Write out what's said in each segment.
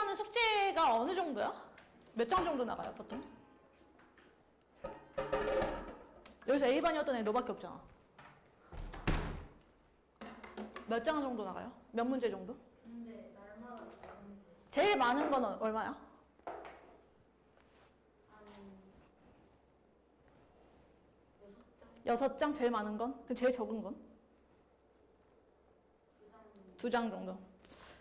A반은 숙제가 어느 정도야? 몇 장 정도 나가요, 보통? 여기서 A반이었던 애 너밖에 없잖아. 몇 장 정도 나가요? 몇 문제 정도? 근데 날마다 다른데 제일 많은 건 얼마야? 한 6장? 6장 제일 많은 건? 그럼 제일 적은 건? 2장 정도.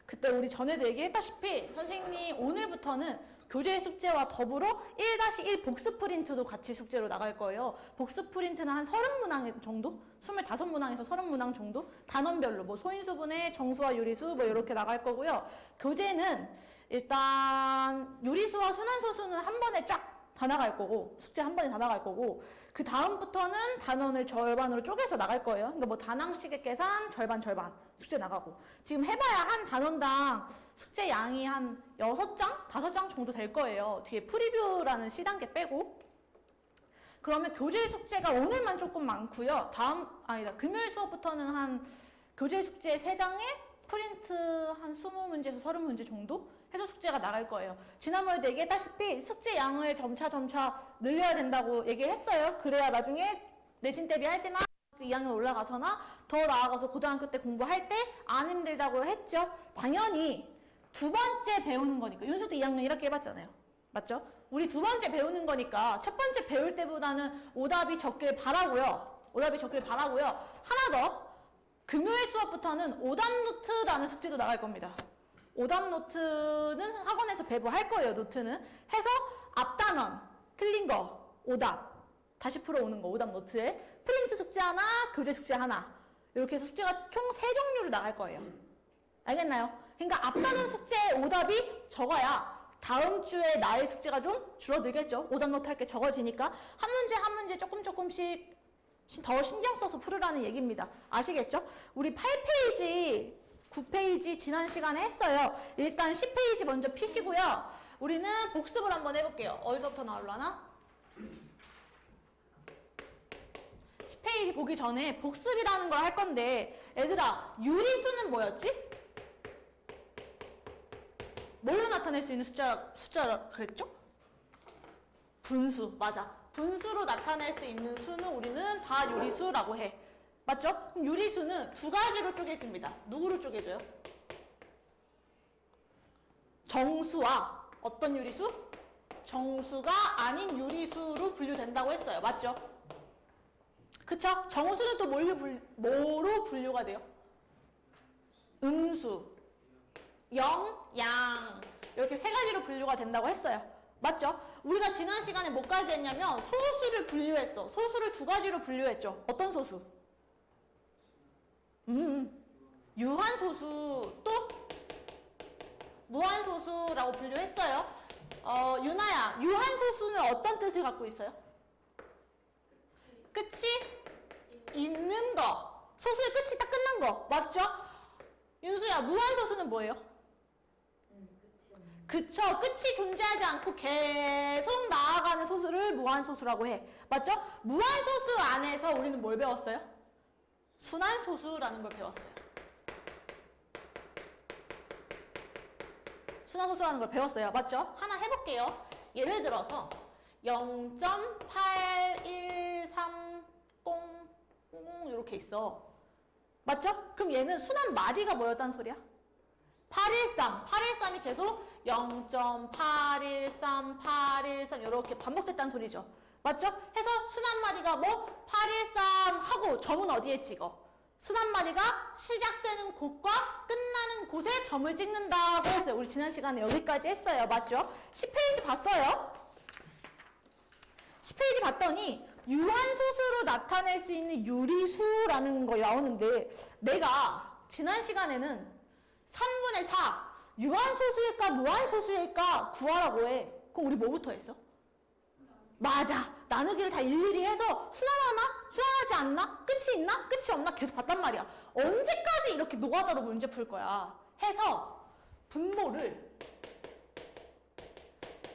그때 우리 전에도 얘기했다시피 선생님 오늘부터는 교재 숙제와 더불어 1-1 복습 프린트도 같이 숙제로 나갈 거예요. 복습 프린트는 한 30문항 정도? 25문항에서 30문항 정도? 단원별로 뭐 소인수분해, 정수와 유리수 뭐 이렇게 나갈 거고요. 교재는 일단 유리수와 순환소수는 한 번에 쫙 다 나갈 거고 숙제 한 번에 다 나갈 거고 그 다음부터는 단원을 절반으로 쪼개서 나갈 거예요. 그러니까 뭐 단항식의 계산 절반 숙제 나가고 지금 해봐야 한 단원당 숙제 양이 한 6장? 5장 정도 될 거예요. 뒤에 프리뷰라는 C단계 빼고 그러면 교재 숙제가 오늘만 조금 많고요. 금요일 수업부터는 한 교재 숙제 3장에 프린트 한 20문제에서 30문제 정도 해서 숙제가 나갈 거예요. 지난번에도 얘기했다시피 숙제 양을 점차 늘려야 된다고 얘기했어요. 그래야 나중에 내신 대비 할 때나 2학년 올라가서나 더 나아가서 고등학교 때 공부할 때 안 힘들다고 했죠. 당연히 두 번째 배우는 거니까 윤수도 2학년 1학기 해봤잖아요. 맞죠? 우리 두 번째 배우는 거니까 첫 번째 배울 때보다는 오답이 적길 바라고요. 하나 더 금요일 수업부터는 오답 노트라는 숙제도 나갈 겁니다. 오답 노트는 학원에서 배부할 거예요. 노트는 해서 앞단원 틀린 거 오답 다시 풀어오는 거 오답 노트에 프린트 숙제 하나 교재 숙제 하나 이렇게 해서 숙제가 총 3종류로 나갈 거예요. 알겠나요? 그러니까 앞단원 숙제 오답이 적어야 다음 주에 나의 숙제가 좀 줄어들겠죠. 오답 노트 할 게 적어지니까 한 문제 조금씩 더 신경 써서 풀으라는 얘기입니다. 아시겠죠? 우리 8페이지, 9페이지 지난 시간에 했어요. 일단 10페이지 먼저 피시고요. 우리는 복습을 한번 해볼게요. 어디서부터 나올라나? 10페이지 보기 전에 복습이라는 걸 할 건데 얘들아 유리수는 뭐였지? 뭘로 나타낼 수 있는 숫자라 그랬죠? 분수, 맞아. 분수로 나타낼 수 있는 수는 우리는 다 유리수라고 해. 맞죠? 그럼 유리수는 두 가지로 쪼개집니다. 누구로 쪼개져요? 정수와 어떤 유리수? 정수가 아닌 유리수로 분류된다고 했어요. 맞죠? 그쵸? 정수는 또 뭐로 분류가 돼요? 음수, 영, 양 이렇게 세 가지로 분류가 된다고 했어요. 맞죠? 우리가 지난 시간에 뭐까지 했냐면 소수를 분류했어. 소수를 두 가지로 분류했죠. 어떤 소수? 유한소수 또 무한소수라고 분류했어요. 유나야, 유한소수는 어떤 뜻을 갖고 있어요? 끝이 있는 거. 소수의 끝이 딱 끝난 거. 맞죠? 윤수야, 무한소수는 뭐예요? 그쵸. 끝이 존재하지 않고 계속 나아가는 소수를 무한소수라고 해. 맞죠? 무한소수 안에서 우리는 뭘 배웠어요? 순환소수라는 걸 배웠어요. 순환소수라는 걸 배웠어요. 맞죠? 하나 해볼게요. 예를 들어서 0.8130 이렇게 있어. 맞죠? 그럼 얘는 순환 마디가 뭐였다는 소리야? 813이 계속 0.813 이렇게 반복됐다는 소리죠. 맞죠? 해서 순환마디가 뭐 813 하고 점은 어디에 찍어? 순환마디가 시작되는 곳과 끝나는 곳에 점을 찍는다고 했어요. 우리 지난 시간에 여기까지 했어요. 맞죠? 10페이지 봤어요? 10페이지 봤더니 유한소수로 나타낼 수 있는 유리수라는 거 나오는데 내가 지난 시간에는 3분의 4 유한소수일까 무한소수일까 구하라고 해. 그럼 우리 뭐부터 했어? 맞아. 나누기를 다 일일이 해서 순환하나? 순환하지 않나? 끝이 있나? 끝이 없나? 계속 봤단 말이야. 언제까지 이렇게 노가다로 문제 풀 거야? 해서 분모를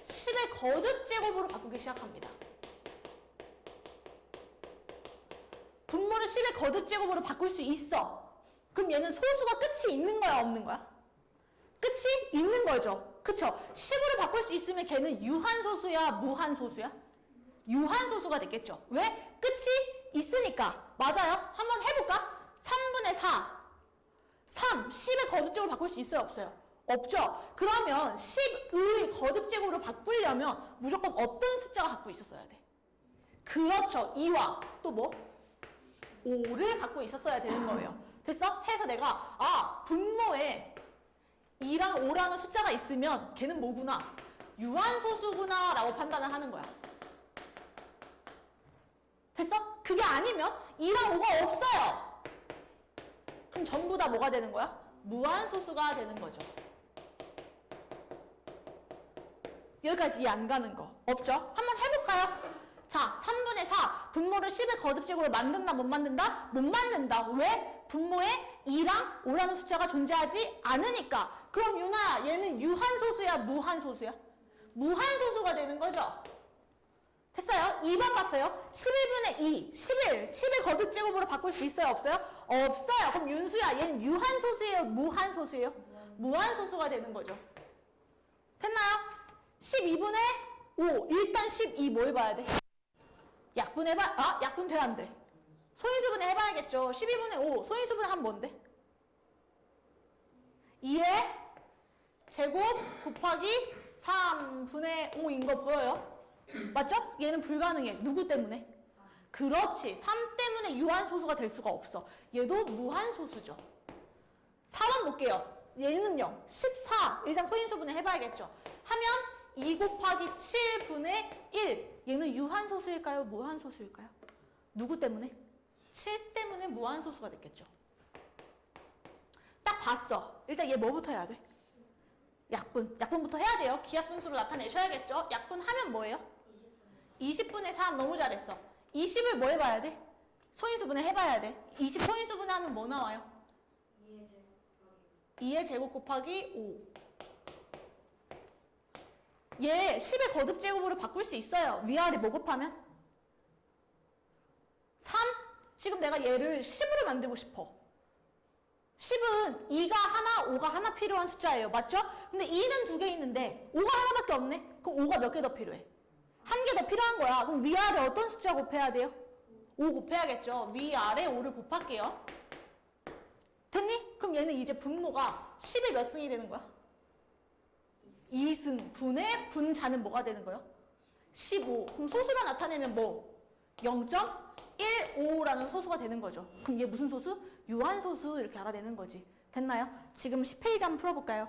10의 거듭제곱으로 바꾸기 시작합니다. 분모를 10의 거듭제곱으로 바꿀 수 있어. 그럼 얘는 소수가 끝이 있는 거야, 없는 거야? 끝이 있는 거죠. 그쵸? 10으로 바꿀 수 있으면 걔는 유한소수야, 무한소수야? 유한소수가 됐겠죠. 왜? 끝이 있으니까. 맞아요? 한번 해볼까? 3분의 4. 3, 10의 거듭제곱으로 바꿀 수 있어요, 없어요? 없죠? 그러면 10의 거듭제곱으로 바꾸려면 무조건 어떤 숫자가 갖고 있었어야 돼? 그렇죠. 2와 또 뭐? 5를 갖고 있었어야 되는 거예요. 됐어? 해서 내가 분모에 2랑 5라는 숫자가 있으면 걔는 뭐구나? 유한소수구나 라고 판단을 하는 거야. 됐어? 그게 아니면 2랑 5가 없어요. 그럼 전부 다 뭐가 되는 거야? 무한소수가 되는 거죠. 여기까지 이해 안 가는 거 없죠? 한번 해볼까요? 자, 3분의 4 분모를 10의 거듭제곱으로 만든다 못 만든다? 못 만든다. 왜? 분모에 2랑 5라는 숫자가 존재하지 않으니까. 그럼 유나야, 얘는 유한소수야, 무한소수야? 무한소수가 되는 거죠. 됐어요? 2번 봤어요? 11분의 2, 11, 10의 거듭제곱으로 바꿀 수 있어요, 없어요? 없어요. 그럼 윤수야, 얘는 유한소수예요, 무한소수예요? 무한소수가 되는 거죠. 됐나요? 12분의 5, 일단 12 뭐 해봐야 돼? 약분해봐, 약분 돼, 안 돼? 소인수분해 해봐야겠죠. 12분의 5, 소인수분해 하면 뭔데? 2의 제곱 곱하기 3분의 5인 거 보여요? 맞죠? 얘는 불가능해. 누구 때문에? 그렇지. 3 때문에 유한소수가 될 수가 없어. 얘도 무한소수죠. 4번 볼게요. 얘는요. 14. 일단 소인수분해 해봐야겠죠. 하면 2 곱하기 7분의 1. 얘는 유한소수일까요? 무한소수일까요? 누구 때문에? 7 때문에 무한소수가 됐겠죠. 딱 봤어. 일단 얘 뭐부터 해야 돼? 약분. 약분부터 해야 돼요. 기하분수로 나타내셔야겠죠. 약분하면 뭐예요? 20분의 3 너무 잘했어. 20을 뭐 해봐야 돼? 소인수분해 해봐야 돼. 20 소인수분해 하면 뭐 나와요? 2의 제곱 곱하기 5. 얘 10의 거듭제곱으로 바꿀 수 있어요. 위아래 뭐 곱하면? 3? 지금 내가 얘를 10으로 만들고 싶어. 10은 2가 하나, 5가 하나 필요한 숫자예요. 맞죠? 근데 2는 2개 있는데 5가 하나밖에 없네? 그럼 5가 몇 개 더 필요해? 한 개 더 필요한 거야. 그럼 위아래 어떤 숫자 곱해야 돼요? 5 곱해야겠죠. 위아래 5를 곱할게요. 됐니? 그럼 얘는 이제 분모가 10의 몇 승이 되는 거야? 2승. 분의 분자는 뭐가 되는 거예요? 15. 그럼 소수가 나타내면 뭐? 0.15라는 소수가 되는 거죠. 그럼 얘 무슨 소수? 유한소수 이렇게 알아내는 거지. 됐나요? 지금 10페이지 한번 풀어볼까요?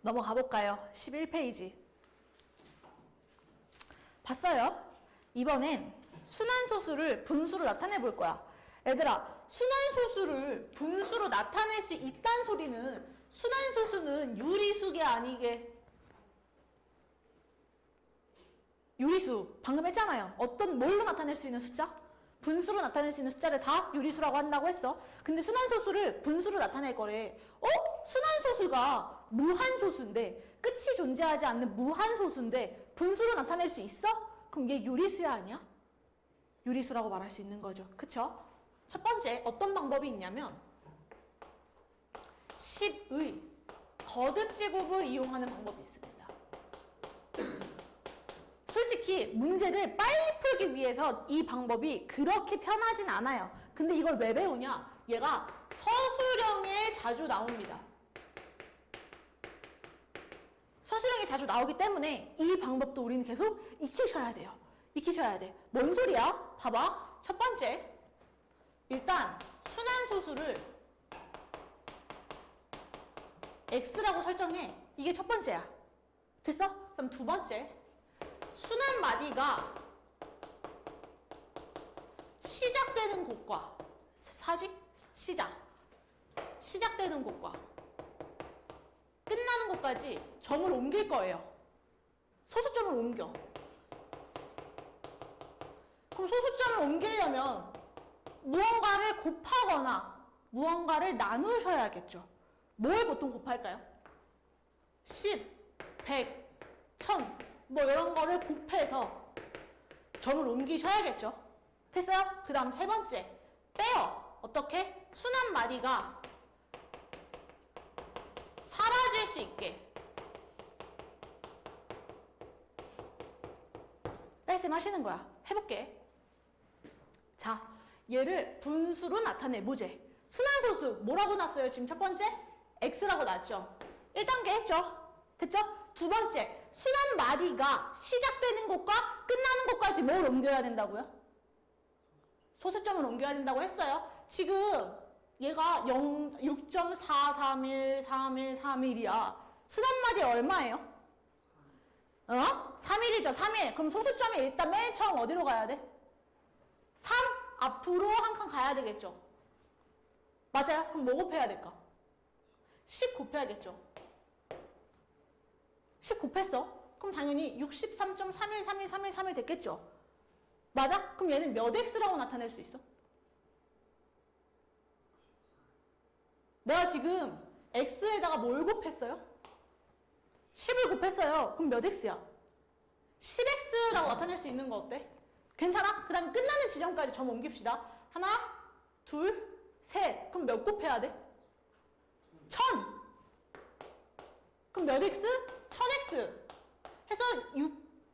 넘어가 볼까요? 11페이지. 봤어요? 이번엔 순환소수를 분수로 나타내 볼 거야. 얘들아, 순환소수를 분수로 나타낼 수 있다는 소리는 순환소수는 유리수게 아니게? 유리수. 방금 했잖아요. 어떤 뭘로 나타낼 수 있는 숫자? 분수로 나타낼 수 있는 숫자를 다 유리수라고 한다고 했어. 근데 순환소수를 분수로 나타낼 거래. 순환소수가 무한소수인데, 끝이 존재하지 않는 무한소수인데 분수로 나타낼 수 있어? 그럼 얘 유리수야 아니야? 유리수라고 말할 수 있는 거죠. 그쵸? 첫 번째 어떤 방법이 있냐면 10의 거듭제곱을 이용하는 방법이 있습니다. 솔직히 문제를 빨리 풀기 위해서 이 방법이 그렇게 편하진 않아요. 근데 이걸 왜 배우냐? 얘가 서술형에 자주 나옵니다. 서술형이 자주 나오기 때문에 이 방법도 우리는 계속 익히셔야 돼요. 익히셔야 돼. 뭔 소리야? 봐봐. 첫 번째, 일단 순환소수를 x라고 설정해. 이게 첫 번째야. 됐어? 그럼 두 번째, 순환마디가 시작되는 곳과 사직? 시작되는 곳과 끝나는 곳까지 점을 옮길 거예요. 소수점을 옮겨. 그럼 소수점을 옮기려면 무언가를 곱하거나 무언가를 나누셔야겠죠. 뭘 보통 곱할까요? 10, 100, 1000 뭐 이런 거를 곱해서 점을 옮기셔야겠죠. 됐어요? 그 다음 세 번째, 빼요. 어떻게? 순환마디가 사라질 수 있게. 뺄셈 하시는 거야. 해볼게. 자, 얘를 분수로 나타내 보제. 순환소수 뭐라고 놨어요? 지금 첫 번째? x라고 놨죠. 1단계 했죠. 됐죠? 두 번째, 순환마디가 시작되는 곳과 끝나는 곳까지 뭘 옮겨야 된다고요? 소수점을 옮겨야 된다고 했어요. 지금 얘가 6.4313131이야. 순환마디 얼마예요? 3일이죠. 3일. 그럼 소수점이 일단 맨 처음 어디로 가야 돼? 3 앞으로 한 칸 가야 되겠죠. 맞아요? 그럼 뭐 곱해야 될까? 10 곱해야겠죠. 10 곱했어. 그럼 당연히 63.31313131 됐겠죠. 맞아? 그럼 얘는 몇 x라고 나타낼 수 있어? 내가 지금 x에다가 뭘 곱했어요? 10을 곱했어요. 그럼 몇 x야? 10x라고 나타낼 수 있는 거 어때? 괜찮아? 그 다음에 끝나는 지점까지 점 옮깁시다. 하나, 둘, 셋. 그럼 몇 곱해야 돼? 1000. 그럼 몇 x? 1000x. 해서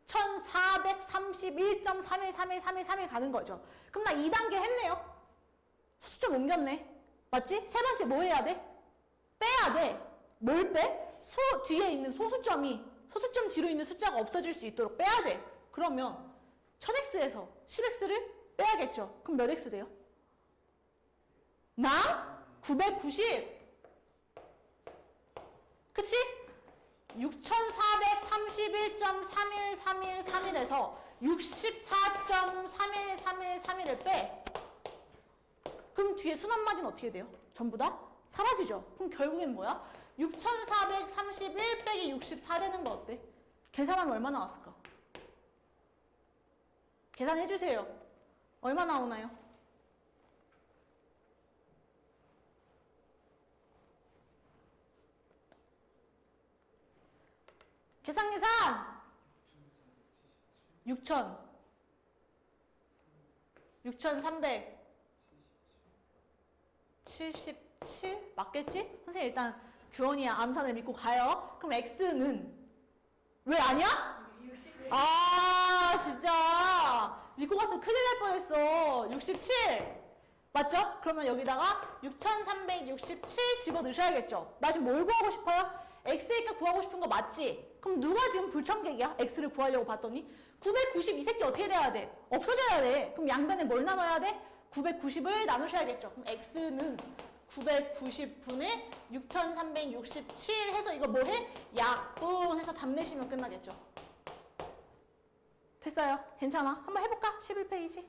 6431.313131 가는 거죠. 그럼 나 2단계 했네요. 수점 옮겼네. 맞지? 세 번째 뭐 해야 돼? 빼야 돼. 뭘 빼? 뒤에 있는 소수점 뒤로 있는 숫자가 없어질 수 있도록 빼야 돼. 그러면 1000x에서 10x를 빼야겠죠. 그럼 몇 x 돼요? 나? 990. 그치? 6431.313131에서 64.313131을 빼. 그럼 뒤에 순환마디는 어떻게 돼요? 전부 다 사라지죠. 그럼 결국엔 뭐야? 6431 빼기 64 되는 거 어때? 계산하면 얼마 나왔을까? 계산해주세요. 얼마 나오나요? 계산 6377 맞겠지? 선생님 일단 규원이야 암산을 믿고 가요. 그럼 x는 왜 아니야? 아 진짜 믿고 갔으면 큰일 날 뻔했어. 67 맞죠? 그러면 여기다가 6367 집어넣으셔야겠죠. 나 지금 뭘 구하고 싶어요? x의 값 구하고 싶은 거 맞지? 그럼 누가 지금 불청객이야? x를 구하려고 봤더니 990 이 새끼 어떻게 돼야 돼? 없어져야 돼. 그럼 양변에 뭘 나눠야 돼? 990을 나누셔야겠죠. 그럼 x는 990분의 6367 해서 이거 뭐 해? 약분 해서 답 내시면 끝나겠죠. 됐어요. 괜찮아. 한번 해볼까? 11페이지.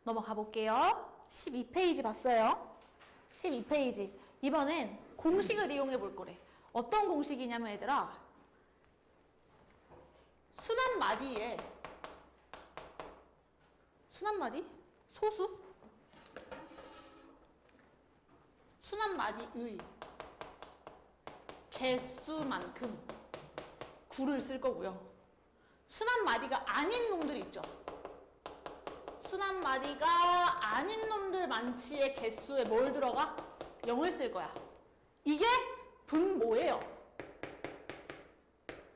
넘어가 볼게요. 12페이지 봤어요? 12페이지. 이번엔 공식을 이용해 볼 거래. 어떤 공식이냐면 얘들아, 순환마디에 순환마디? 소수? 순환마디의 개수만큼 구를 쓸 거고요. 순환마디가 아닌 놈들 있죠. 순환마디가 아닌 놈들 만치의 개수에 뭘 들어가? 0을 쓸 거야. 이게 분모예요.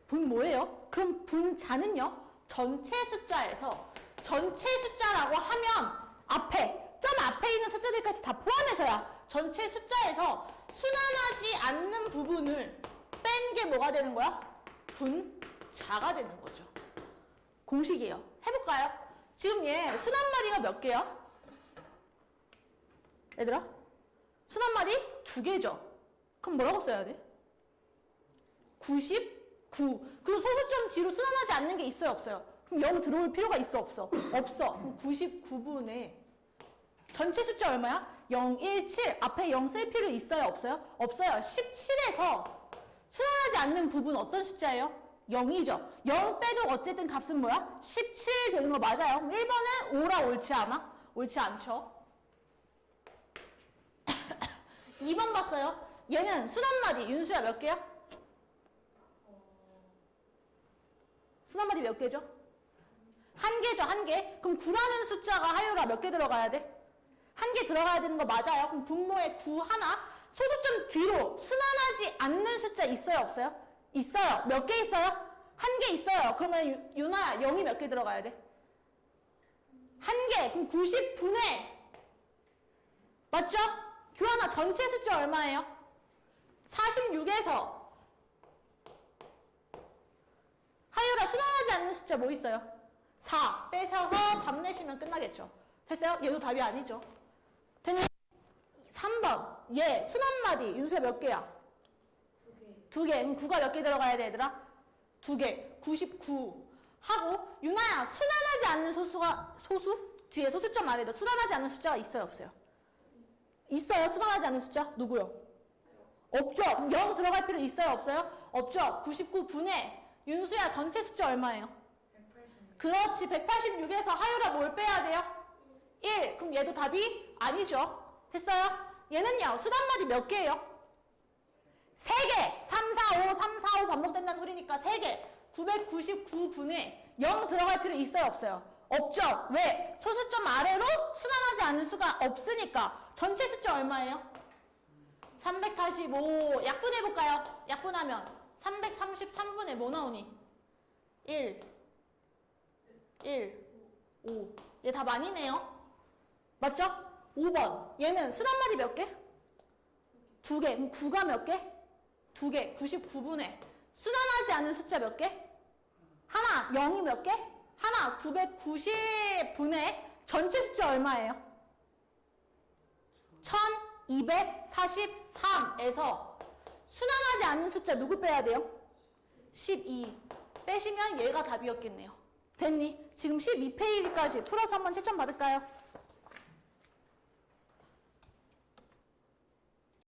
분모예요. 그럼 분자는요? 전체 숫자에서 전체 숫자라고 하면 앞에 점 앞에 있는 숫자들까지 다 포함해서야. 전체 숫자에서 순환하지 않는 부분을 뺀 게 뭐가 되는 거야? 분자가 되는 거죠. 공식이에요. 해볼까요? 지금 얘 순환마디가 몇 개야? 얘들아? 순환마디 2개죠? 그럼 뭐라고 써야 돼? 99. 그리고 소수점 뒤로 순환하지 않는 게 있어요, 없어요? 그럼 0 들어올 필요가 있어, 없어? 없어. 그럼 99분의 전체 숫자 얼마야? 0, 1, 7. 앞에 0 쓸 필요 있어요, 없어요? 없어요. 17에서 순환하지 않는 부분 어떤 숫자예요? 0이죠. 0 빼도 어쨌든 값은 뭐야? 17 되는 거 맞아요. 1번은 5라 옳지 않아? 옳지 않죠. 2번 봤어요. 얘는 순환마디 윤수야 몇 개야? 순환마디 몇 개죠? 1개죠, 1개. 그럼 9라는 숫자가 하유라 몇 개 들어가야 돼? 1개 들어가야 되는 거 맞아요. 그럼 분모에 9 하나. 소수점 뒤로 순환하지 않는 숫자 있어요, 없어요? 있어요. 몇 개 있어요? 1개 있어요. 그러면 유나야 0이 몇 개 들어가야 돼? 1개. 그럼 90분의 맞죠? 규환아 전체 숫자 얼마예요? 46에서 하유라 순환하지 않는 숫자 뭐 있어요? 4 빼셔서 답 내시면 끝나겠죠. 됐어요? 얘도 답이 아니죠. 됐니? 3번. 얘 순한마디. 윤수야 몇 개야? 2개. 2개. 그럼 9가 몇 개 들어가야 돼, 얘들아? 2개. 99. 하고, 유나야, 순환하지 않는 소수? 뒤에 소수점 아래에 순환하지 않는 숫자가 있어요, 없어요? 있어요, 순환하지 않는 숫자? 누구요? 없죠? 0 들어갈 필요 있어요, 없어요? 없죠? 99분의, 윤수야, 전체 숫자 얼마예요? 180. 그렇지, 186에서 하율아 뭘 빼야 돼요? 1. 그럼 얘도 답이 아니죠. 됐어요? 얘는요, 수단마디 몇 개예요? 3개! 3, 4, 5, 3, 4, 5 반복된다는 소리니까 3개. 999분의 0 들어갈 필요 있어요, 없어요? 없죠? 왜? 소수점 아래로 순환하지 않는 수가 없으니까. 전체 숫자 얼마예요? 345. 약분해볼까요? 약분하면 333분의 뭐 나오니? 1, 5. 얘 답 아니네요. 맞죠? 5번. 얘는 순한마디 몇 개? 2개. 그럼 9가 몇 개? 2개. 99분의. 순환하지 않는 숫자 몇 개? 하나. 0이 몇 개? 하나. 990분의 전체 숫자 얼마예요? 1243에서 순환하지 않는 숫자 누구 빼야 돼요? 12. 빼시면 얘가 답이었겠네요. 됐니? 지금 12페이지까지 풀어서 한번 채점 받을까요?